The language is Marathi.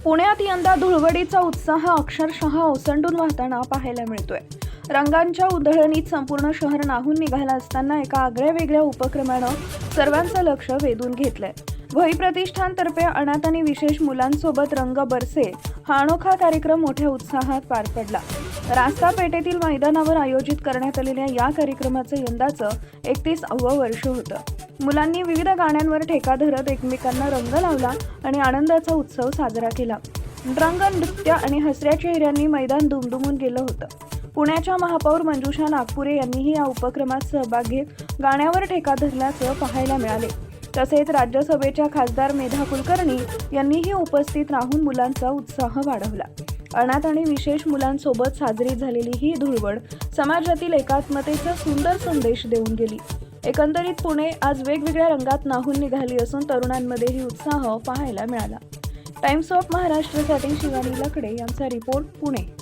पुण्यात यंदा धुळवडीचा उत्साह अक्षरशः ओसंडून वाहताना पाहायला मिळतोय. रंगांच्या उधळणीत संपूर्ण शहर नाहून निघालं असताना एका आगळ्या-वेगळ्या उपक्रमानं सर्वांचं लक्ष वेधून घेतलंय. वही प्रतिष्ठानतर्फे अनाथ आणि विशेष मुलांसोबत रंग बरसे हा अनोखा कार्यक्रम मोठ्या उत्साहात पार पडला. रास्ता पेठेतील मैदानावर आयोजित करण्यात आलेल्या या कार्यक्रमाचं यंदाचं 31वं वर्ष होतं. मुलांनी विविध गाण्यांवर ठेका धरत एकमेकांना रंग लावला आणि आनंदाचा उत्सव साजरा केला. रंग, नृत्य आणि हसऱ्या चेहऱ्यांनी मैदान दुमदुमून गेलं होतं. पुण्याच्या महापौर मंजुषा नागपुरे यांनीही या उपक्रमात सहभाग घेत गाण्यावर ठेका धरल्याचं पाहायला मिळाले. तसेच राज्यसभेच्या खासदार मेधा कुलकर्णी यांनीही उपस्थित राहून मुलांचा उत्साह वाढवला. अनाथ आणि विशेष मुलांसोबत साजरी झालेली ही धुळवड समाजातील एकात्मतेचा सुंदर संदेश देऊन गेली. एकंदरीत पुणे आज वेगवेगळ्या रंगात नाहून निघाली असून तरुणांमध्येही उत्साह पाहायला मिळाला. टाइम्स ऑफ महाराष्ट्रसाठी शिवानी लकडे यांचा रिपोर्ट, पुणे.